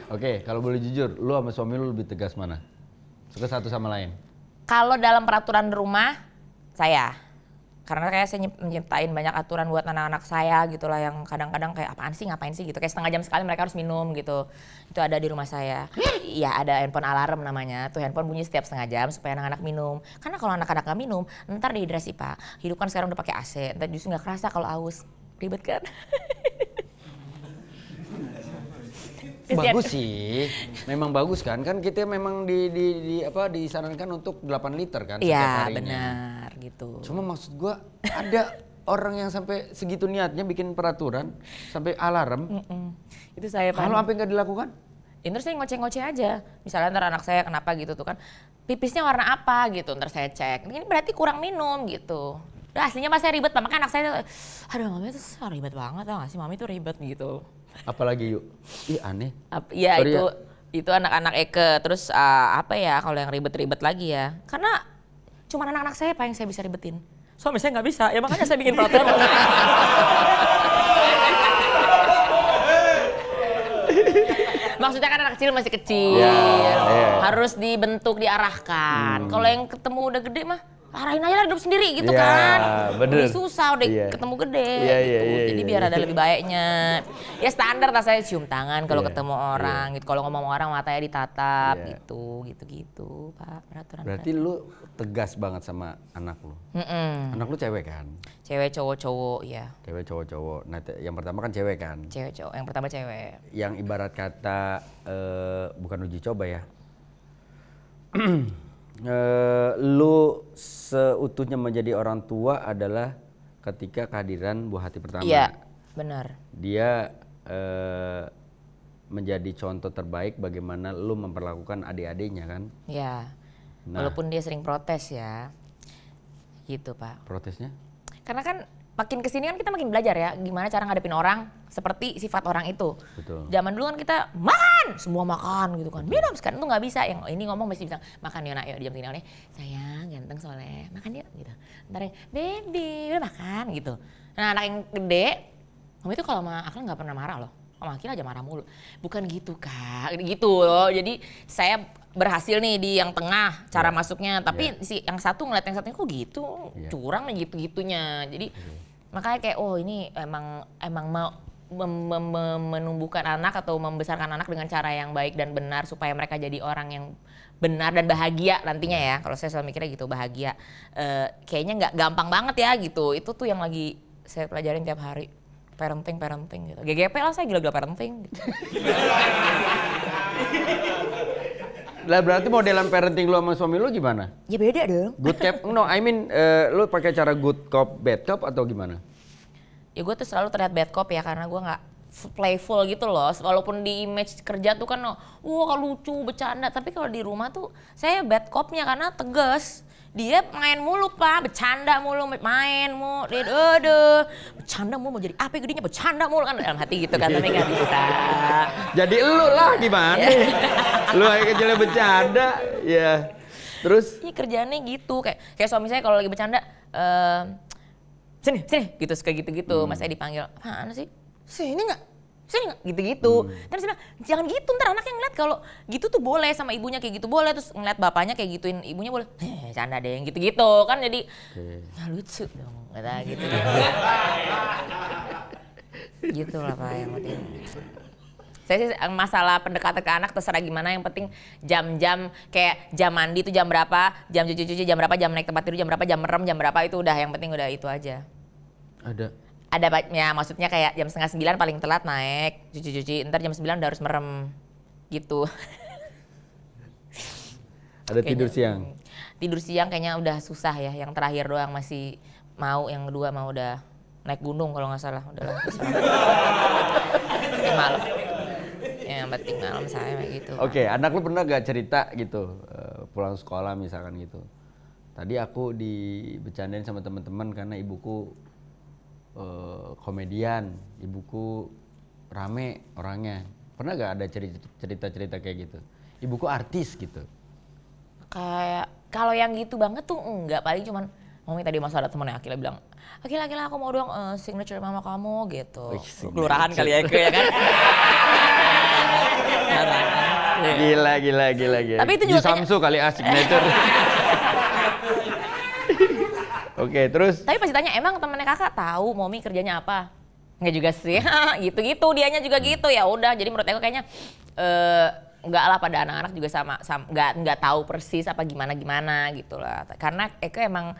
Oke, kalau boleh jujur, lu sama suami lu lebih tegas mana? Suka satu sama lain? Kalau dalam peraturan rumah, saya. Karena kayak saya nyiptain banyak aturan buat anak-anak saya gitu lah yang kadang-kadang kayak apaan sih ngapain sih gitu. Kayak setengah jam sekali mereka harus minum gitu. Itu ada di rumah saya. Iya ada handphone alarm namanya. Tuh handphone bunyi setiap setengah jam supaya anak-anak minum. Karena kalau anak-anak nggak minum ntar dehidrasi Pak. Hidup kan sekarang udah pakai AC. Ntar justru nggak kerasa kalau haus. Ribet kan? Bagus sih, memang bagus kan kita memang disarankan untuk 8 liter kan setiap Iya harinya. benar gitu. Cuma maksud gua ada orang yang sampai segitu niatnya bikin peraturan sampai alarm. Itu saya Kalau sampai nggak dilakukan? Ya, terus saya ngoceh-ngoceh aja. Misalnya ntar anak saya kenapa gitu tuh kan, pipisnya warna apa gitu, ntar saya cek. Ini berarti kurang minum gitu. Udah aslinya pas saya ribet, makanya anak saya, aduh mami tuh ribet banget tau gak sih, mami tuh ribet gitu. Apalagi yuk, ih aneh. Iya Sorry itu anak-anak Eke, terus apa ya kalau yang ribet-ribet lagi ya. Karena cuma anak-anak saya apa yang saya bisa ribetin. Suami saya nggak bisa, ya makanya saya bikin peraturan. Maksudnya kan anak kecil masih kecil, harus dibentuk, diarahkan. Kalau yang ketemu udah gede mah, arahin aja lah hidup sendiri gitu kan. Bener. Udah susah, udah ketemu gede gitu. Jadi biar ada lebih baiknya. Ya standar lah saya cium tangan kalau ketemu orang gitu. Kalau ngomong orang matanya ditatap gitu Pak. Peraturan. Berarti lu tegas banget sama anak lu. Anak lu cewek kan? Cewek cowok-cowok ya. Cewek cowok-cowok. Nah yang pertama kan cewek kan? Cewek cowok. Yang pertama cewek. Yang ibarat kata bukan uji coba ya. Lu seutuhnya menjadi orang tua adalah ketika kehadiran buah hati pertama. Iya, benar. Dia menjadi contoh terbaik bagaimana lu memperlakukan adik-adiknya kan? Iya. Nah, walaupun dia sering protes ya. Gitu, Pak. Protesnya? Karena kan makin kesini kan kita makin belajar ya gimana cara ngadepin orang seperti sifat orang itu. Betul. Zaman dulu kan kita makan, semua makan gitu kan. Minum sekarang tuh nggak bisa. Yang ini ngomong mesti bisa makan yuk nak yuk di jam segini nih. Sayang ganteng soleh makan yuk gitu. Ntar baby udah makan gitu. Nah anak yang gede, kamu itu kalau sama Akil nggak pernah marah loh. Sama Akil aja marah mulu. Bukan gitu kak, gitu loh. Jadi saya berhasil nih di yang tengah cara masuknya. Tapi si yang satu ngeliat yang satunya kok gitu, curang nih gitu-gitunya. Jadi makanya kayak oh ini emang mau menumbuhkan anak atau membesarkan anak dengan cara yang baik dan benar supaya mereka jadi orang yang benar dan bahagia nantinya ya. Kalau saya selalu mikirnya gitu bahagia. Kayaknya nggak gampang banget ya gitu. Itu tuh yang lagi saya pelajarin tiap hari. Parenting gitu. GGP lah saya gila-gila parenting. Gitu. Lah berarti modelan parenting lu sama suami lu gimana? Ya beda dong. Good cop? No, I mean lu pakai cara good cop, bad cop atau gimana? Ya gue tuh selalu terlihat bad cop ya karena gue nggak playful gitu loh. Walaupun di image kerja tuh kan wah lucu, bercanda. Tapi kalau di rumah tuh saya bad copnya karena tegas. Dia main mulu Pak, bercanda mulu, main mulu, bercanda mulu, mau jadi apa gedenya bercanda mulu kan dalam hati gitu kan, tapi nggak bisa. Jadi lu lah gimana? Lu aja kecilnya bercanda, ya. Terus? Iya kerjaannya gitu, kayak suami saya kalau lagi bercanda, sini, gitu suka gitu-gitu, mas saya dipanggil, apaan sih? Sini nggak? Gitu-gitu. Terus saya bilang, jangan gitu, ntar anaknya ngeliat kalau gitu tuh boleh sama ibunya kayak gitu boleh, terus ngeliat bapaknya kayak gituin ibunya boleh. Canda deh yang gitu-gitu kan jadi nggak lucu dong, kata gitu. Gitu lah Pak yang penting. Saya sih masalah pendekatan ke anak terserah gimana, yang penting jam-jam kayak jam mandi itu jam berapa, jam cuci-cuci jam berapa, jam naik tempat tidur jam berapa, jam merem jam berapa, itu udah yang penting udah itu aja. Ada ya, maksudnya kayak jam 8:30 paling telat naik, cuci-cuci, ntar jam 9 udah harus merem, gitu. Ada tidur siang? Tidur siang kayaknya udah susah ya, yang terakhir doang masih mau, yang kedua mau udah naik gunung kalau nggak salah, udah lah. Malam, yang penting malam saya kayak gitu. Oke, anak lu pernah gak cerita gitu, pulang sekolah misalkan gitu. Tadi aku dibecandain sama teman-teman karena ibuku komedian, ibuku rame orangnya. Pernah gak ada cerita-cerita kayak gitu? Ibuku artis gitu. Kayak kalau yang gitu banget tuh enggak, paling cuman Mami tadi masa ada temennya Akila bilang, Akila aku mau dong signature mama kamu gitu. Kelurahan kali ya kan. Gila. Tapi itu juga di Samsu kali signature. Oke, terus? Tapi pasti tanya, emang temennya kakak tahu Momi kerjanya apa? Nggak juga sih, gitu-gitu dianya juga gitu. Ya udah, jadi menurut aku kayaknya enggak lah, pada anak-anak juga sama nggak tahu persis apa gimana gitu lah. Karena Eke emang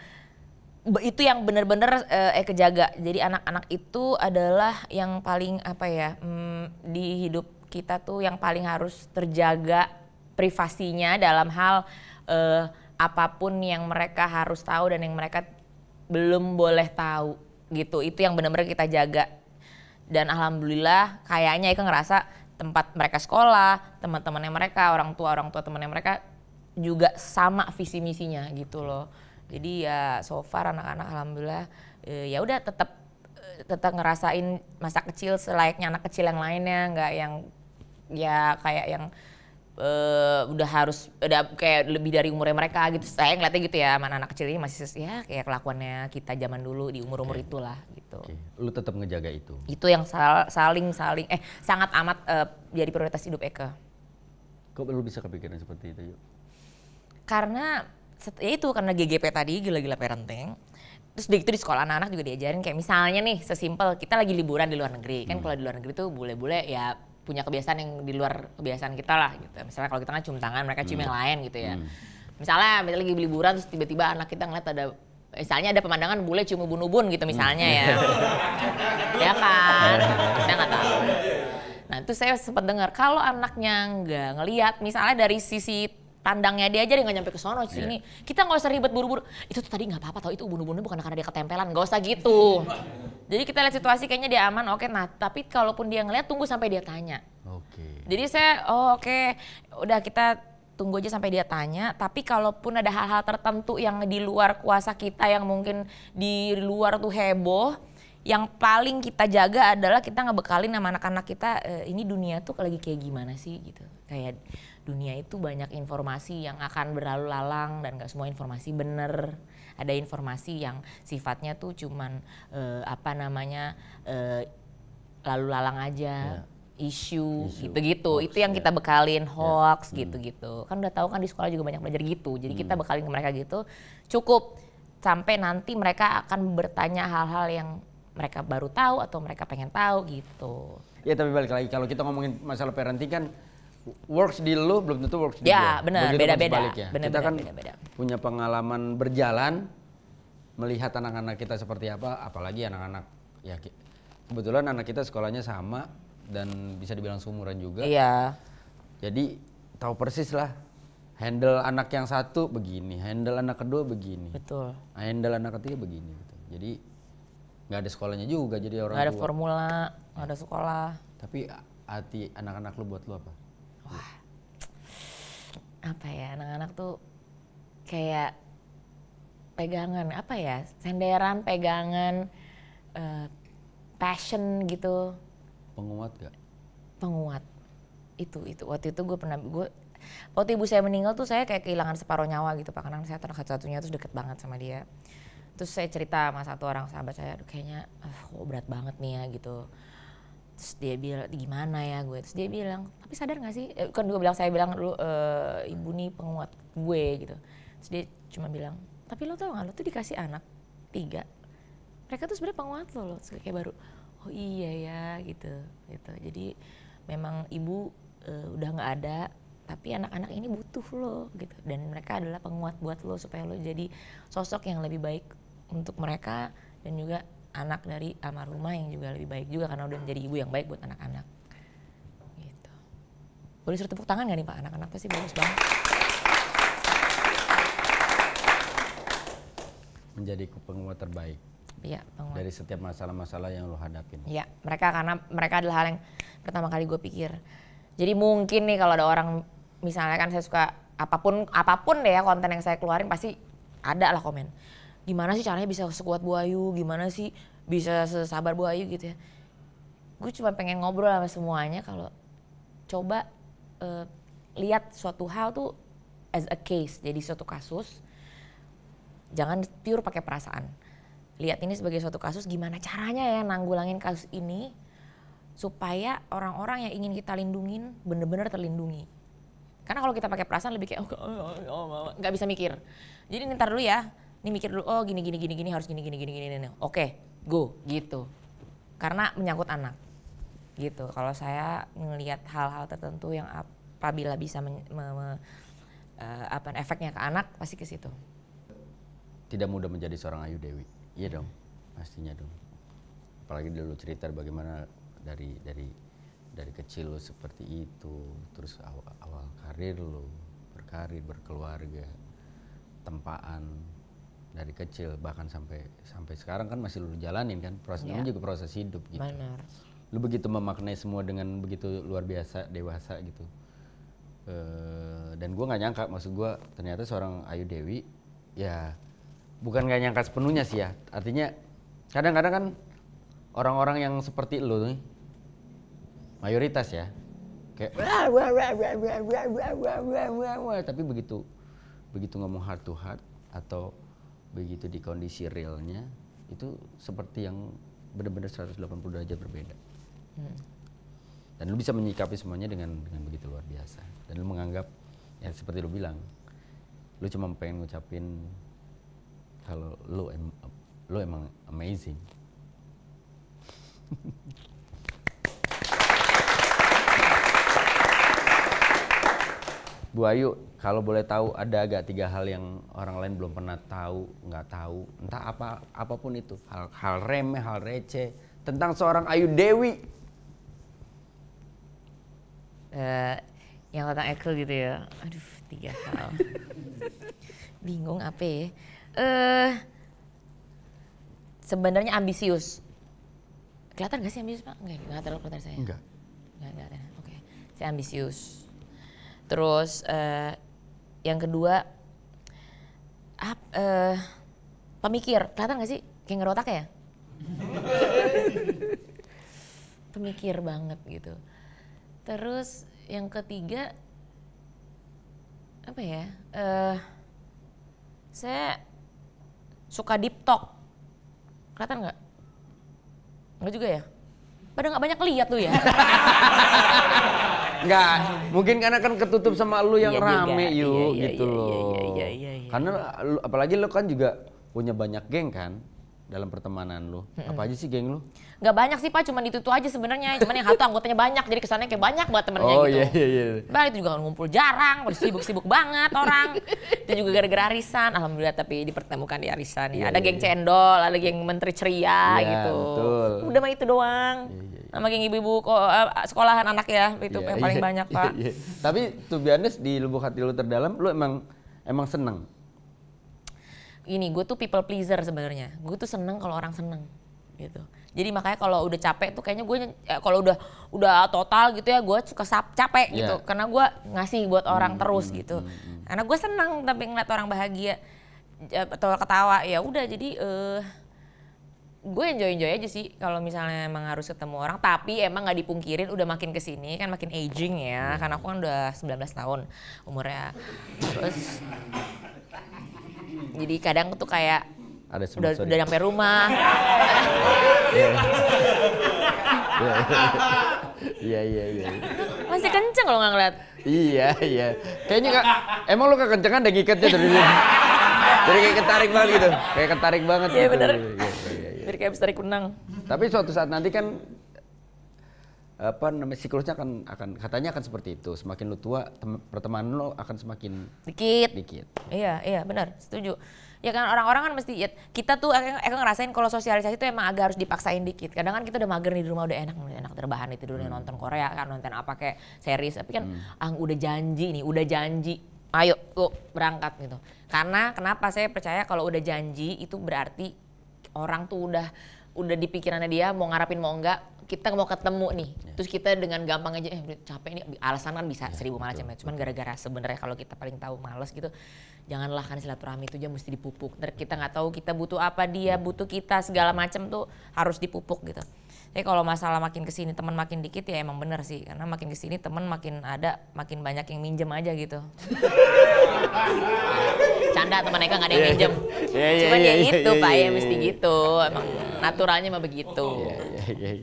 itu yang bener-bener Eke jaga. Jadi anak-anak itu adalah yang paling apa ya, di hidup kita tuh yang paling harus terjaga privasinya dalam hal apapun yang mereka harus tahu dan yang mereka belum boleh tahu gitu. Itu yang benar-benar kita jaga. Dan alhamdulillah kayaknya Eka ngerasa tempat mereka sekolah, teman-temannya mereka, orang tua temannya mereka juga sama visi misinya gitu loh. Jadi ya so far anak-anak alhamdulillah ya udah tetap ngerasain masa kecil selayaknya anak kecil yang lainnya, nggak yang ya kayak yang udah kayak lebih dari umurnya mereka gitu. Saya ngeliatnya gitu ya, mana anak kecil ini masih ya kayak kelakuannya kita zaman dulu di umur-umur itulah gitu. Lu tetap ngejaga itu. Itu yang saling sangat amat jadi prioritas hidup Eka. Kok lu bisa kepikiran seperti itu, Yuk? Karena ya itu karena GGP tadi, gila-gila parenting. Terus itu di sekolah anak-anak juga diajarin kayak misalnya nih sesimpel kita lagi liburan di luar negeri. Kan kalau di luar negeri tuh bule-bule ya punya kebiasaan yang di luar kebiasaan kita lah gitu. Misalnya kalau kita kan cium tangan, mereka cium yang lain gitu ya. Misalnya lagi liburan terus tiba-tiba anak kita ngeliat misalnya ada pemandangan bule cium ubun-ubun gitu misalnya ya. Ya kan, kita nggak tahu. Nah itu saya sempat dengar kalau anaknya nggak ngelihat, misalnya dari sisi pandangnya dia aja nggak nyampe ke sono sini, kita nggak usah ribet buru-buru. Itu tuh tadi nggak apa-apa, tau itu ubun-ubunnya bukan karena dia ketempelan, nggak usah gitu. Jadi kita lihat situasi kayaknya dia aman, oke. Nah tapi kalaupun dia ngelihat tunggu sampai dia tanya. Jadi saya udah kita tunggu aja sampai dia tanya. Tapi kalaupun ada hal-hal tertentu yang di luar kuasa kita, yang mungkin di luar tuh heboh, yang paling kita jaga adalah kita ngebekalin sama anak-anak kita, ini dunia tuh lagi kayak gimana sih gitu. Kayak dunia itu banyak informasi yang akan berlalu lalang dan gak semua informasi bener. Ada informasi yang sifatnya tuh cuman lalu lalang aja. Isu gitu-gitu, itu yang kita bekalin, hoax gitu-gitu. Kan udah tahu kan di sekolah juga banyak belajar gitu. Jadi kita bekalin ke mereka gitu, cukup sampai nanti mereka akan bertanya hal-hal yang mereka baru tahu atau mereka pengen tahu gitu. Ya tapi balik lagi kalau kita ngomongin masalah parenting kan works di lu belum tentu works di ya, gua. Benar, beda-beda. Kita kan punya pengalaman berjalan melihat anak-anak kita seperti apa, apalagi anak-anak ya kebetulan anak kita sekolahnya sama dan bisa dibilang seumuran juga. Iya. Jadi tahu persis lah handle anak yang satu begini, handle anak kedua begini. Betul. Handle anak ketiga begini gitu. Jadi nggak ada sekolahnya juga jadi orang tua. Nggak ada formula, nggak ada sekolah. Tapi hati anak-anak lu buat lu apa? Wah, apa ya, anak-anak tuh kayak pegangan, apa ya, senderan, pegangan, passion gitu. Penguat gak? Penguat. Itu waktu itu waktu ibu saya meninggal tuh saya kayak kehilangan separuh nyawa gitu Pak, karena saya anak satu-satunya terus deket banget sama dia. Terus saya cerita sama satu orang sahabat saya, kayaknya kok berat banget nih ya gitu. Terus dia bilang, gimana ya gue? Terus dia bilang, tapi sadar gak sih? Kan saya bilang dulu, ibu nih penguat gue gitu. Terus dia cuma bilang, tapi lo tau gak, lo tuh dikasih anak 3. Mereka tuh sebenarnya penguat lo. Terus kayak baru, oh iya ya gitu. Jadi memang ibu udah gak ada, tapi anak-anak ini butuh lo gitu. Dan mereka adalah penguat buat lo supaya lo jadi sosok yang lebih baik untuk mereka dan juga anak dari almarhumah yang juga lebih baik juga karena udah menjadi ibu yang baik buat anak-anak. Gitu. Boleh suruh tepuk tangan gak nih Pak? Anak-anak pasti bagus banget. Menjadi penguat terbaik. Iya, penguat. Dari setiap masalah-masalah yang lo hadapin. Iya, karena mereka adalah hal yang pertama kali gue pikir. Jadi mungkin nih kalau ada orang, misalnya kan saya suka apapun deh ya konten yang saya keluarin pasti ada lah komen. Gimana sih caranya bisa sekuat Bu Ayu, gimana sih bisa sesabar Bu Ayu gitu ya. Gue cuma pengen ngobrol sama semuanya kalau coba lihat suatu hal tuh as a case, jadi suatu kasus. Jangan pure pakai perasaan. Lihat ini sebagai suatu kasus, gimana caranya ya nanggulangin kasus ini supaya orang-orang yang ingin kita lindungin bener-bener terlindungi. Karena kalau kita pakai perasaan lebih kayak nggak bisa mikir. Jadi ntar dulu ya, Ini mikir dulu, oh gini harus gini. Oke, go gitu. Karena menyangkut anak gitu. Kalau saya ngelihat hal-hal tertentu yang apabila bisa efeknya ke anak pasti ke situ. Tidak mudah menjadi seorang Ayu Dewi. Iya dong, pastinya dong. Apalagi dulu cerita bagaimana dari kecil lo seperti itu, terus awal karir lo, berkeluarga, tempaan dari kecil bahkan sampai sekarang kan masih lu jalanin kan, proses namanya juga proses hidup gitu. Benar. Lu begitu memaknai semua dengan begitu luar biasa, dewasa gitu. Dan gue nggak nyangka, maksud gue ternyata seorang Ayu Dewi ya bukan nggak nyangka sepenuhnya sih ya. Artinya kadang-kadang kan orang-orang yang seperti lu nih mayoritas ya kayak tapi begitu ngomong heart to heart atau begitu di kondisi realnya itu seperti yang benar-benar 180 derajat berbeda. Dan lu bisa menyikapi semuanya dengan begitu luar biasa. Dan lu menganggap ya seperti lu bilang, lu cuma pengen ngucapin kalau lu emang amazing. Bu Ayu, kalau boleh tahu ada agak 3 hal yang orang lain belum pernah tahu, nggak tahu, entah apapun itu, hal remeh, hal receh tentang seorang Ayu Dewi. Yang tentang Excel gitu ya, aduh 3 hal. Bingung apa ya? Sebenarnya ambisius. Kelihatan gak sih ambisius Pak? Enggak terlalu kelihatan saya. Enggak. Oke. Saya ambisius. Terus yang kedua pemikir, kelihatan gak sih? Kayak ngerotak ya? Pemikir banget gitu. Terus yang ketiga apa ya? Saya suka deep talk. Kelihatan nggak? Nggak juga ya? Pada nggak banyak lihat tuh ya? Nggak, mungkin karena kan ketutup sama lu yang Iya rame juga. yuk Iya, gitu iya, loh. iya. Karena apalagi lu kan juga punya banyak geng kan dalam pertemanan lu. Apa aja sih geng lu? Nggak banyak sih Pak, cuman itu aja sebenarnya. Cuman yang satu anggotanya banyak, jadi kesannya kayak banyak banget temennya Oh gitu. iya. Bah itu juga ngumpul jarang, sibuk-sibuk banget orang. Itu juga gara-gara arisan, alhamdulillah tapi dipertemukan di arisan ya. Ada geng cendol, ada geng menteri ceria gitu. Betul. Udah mah itu doang. Sama geng ibu-ibu sekolahan anak ya, itu yang paling banyak Pak. Tapi to be honest, di lubuk hati lu terdalam, lu emang seneng. Gini, gue tuh people pleaser sebenarnya. Gue tuh seneng kalau orang seneng gitu. Jadi makanya kalau udah capek tuh kayaknya gue kalau udah total gitu ya gue suka capek gitu. Karena gue ngasih buat orang terus gitu. Karena gue seneng tapi ngeliat orang bahagia atau ketawa ya udah jadi gue enjoy aja sih kalau misalnya emang harus ketemu orang. Tapi emang nggak dipungkirin udah makin kesini kan makin aging ya. Karena aku kan udah 19 tahun umurnya. Terus jadi kadang tuh kayak udah nyampe rumah. Iya. Masih kenceng loh nggak ngeliat. Iya. Kayaknya emang lu kekencengan dan ngikatnya dari sini. Jadi kayak ketarik banget gitu. Kayak ketarik banget Iya gitu. bener. Iya. Jadi kayak bisa tarik benang. Tapi suatu saat nanti kan siklusnya akan katanya akan seperti itu. Semakin lu tua, pertemanan lu akan semakin dikit. Iya benar, setuju. Ya kan orang-orang kan mesti kita tuh aku ngerasain kalau sosialisasi itu emang agak harus dipaksain dikit. Kadang kan kita udah mager nih di rumah udah enak terbahan itu dulu nonton Korea kan, nonton apa kayak series tapi kan udah janji. Ayo tuh berangkat gitu. Karena kenapa saya percaya kalau udah janji itu berarti orang tuh udah di pikirannya dia mau ngarapin mau enggak kita mau ketemu nih. Terus kita dengan gampang aja capek ini alasan kan bisa 1000 macam ya. Cuman gara-gara sebenarnya kalau kita paling tahu malas gitu. Janganlah kan silaturahmi itu aja mesti dipupuk. Ntar kita nggak tahu kita butuh apa, dia butuh kita segala macam tuh harus dipupuk gitu. Tapi kalau masalah makin kesini teman makin dikit ya emang bener sih. Karena makin kesini teman makin ada, makin banyak yang minjem aja gitu. Canda teman Eka nggak ada yang minjem. Cuman ya itu Pak ya mesti gitu. Emang naturalnya mah begitu.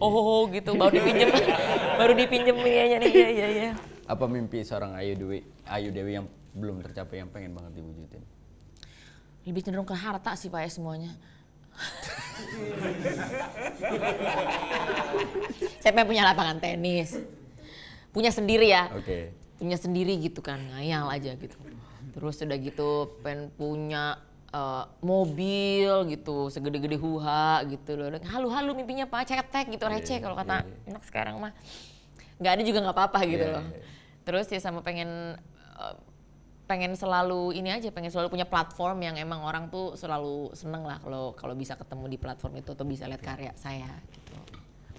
Oh gitu baru dipinjem kayaknya nih. Iya. Apa mimpi seorang Ayu Dewi yang belum tercapai yang pengen banget diwujudin? lebih cenderung ke harta sih Pak ya semuanya. Saya pengen punya lapangan tenis. Punya sendiri ya. Oke. Punya sendiri gitu kan, ngayal aja gitu. Terus udah gitu pengen punya mobil gitu, segede-gede huha gitu loh. Halu-halu mimpinya Pak, cetek gitu, receh kalau kata anak sekarang mah. Nggak ada juga nggak apa-apa gitu loh. Terus ya sama pengen selalu ini aja, pengen selalu punya platform yang emang orang tuh selalu seneng lah kalau bisa ketemu di platform itu atau bisa lihat karya saya gitu.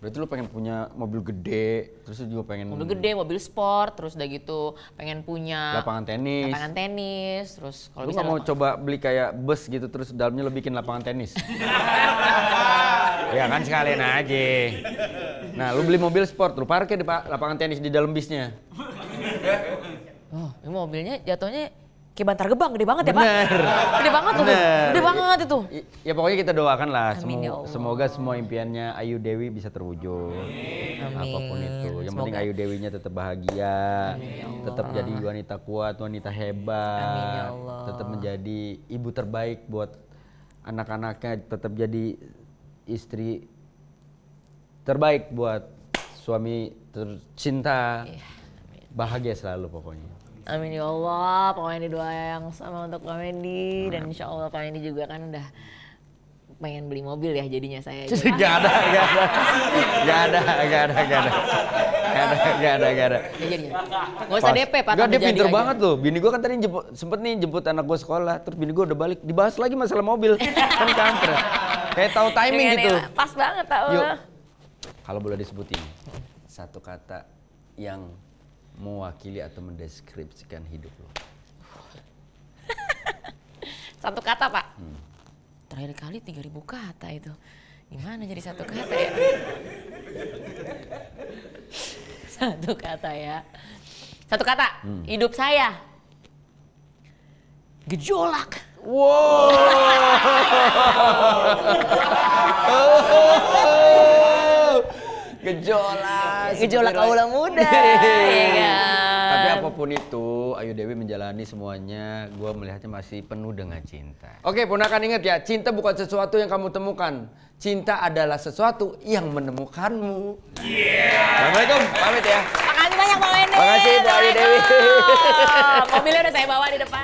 Berarti lu pengen punya mobil gede, terus lu juga pengen mobil gede, mobil sport, terus udah gitu pengen punya lapangan tenis, terus kalau lu bisa nggak mau coba beli kayak bus gitu terus dalamnya lu bikin lapangan tenis? Ya kan sekalian aja. Nah lu beli mobil sport, lu parkir di lapangan tenis di dalam bisnya. Oh, ini mobilnya jatuhnya kayak Bantar Gebang, gede banget ya Pak? Bener. Gede banget tuh, gede banget itu. Ya pokoknya kita doakan lah, Amin, ya Allah. semoga semua impiannya Ayu Dewi bisa terwujud. Amin. Apapun itu, yang penting Semoga. Ayu Dewinya tetap bahagia, Amin, ya Allah. tetap jadi wanita kuat, wanita hebat, Amin, ya Allah. tetap menjadi ibu terbaik buat anak-anaknya, tetap jadi istri terbaik buat suami tercinta, bahagia selalu pokoknya. Amin ya Allah, pokoknya ini doa yang sama untuk Pak Mendy dan insya Allah Pak Mendy juga kan udah pengen beli mobil ya jadinya saya. Gak ada. Ya jadinya. Gak usah DP Pak. Gak, dia jadi pinter aja. banget loh. Bini gue kan tadi sempet nih jemput anak gue sekolah, terus bini gue udah balik, dibahas lagi masalah mobil. Kan kampret. Kayak tahu timing Dengan gitu. Pas banget tau. Yuk, kalau boleh disebutin satu kata yang mewakili atau mendeskripsikan hidup lo. Satu kata Pak. Terakhir kali 3.000 kata itu. Gimana jadi satu kata ya? Satu kata ya. Satu kata, hidup saya. Gejolak. Wow. Gejolak Kaula muda. Iya kan? Tapi apapun itu, Ayu Dewi menjalani semuanya, gue melihatnya masih penuh dengan cinta. Oke, ponakan ingat ya, cinta bukan sesuatu yang kamu temukan. Cinta adalah sesuatu yang menemukanmu. Assalamualaikum, pamit ya. Makasih banyak Pak Wendy. Makasih Bu Ayu Dewi. Mobilnya udah saya bawa di depan.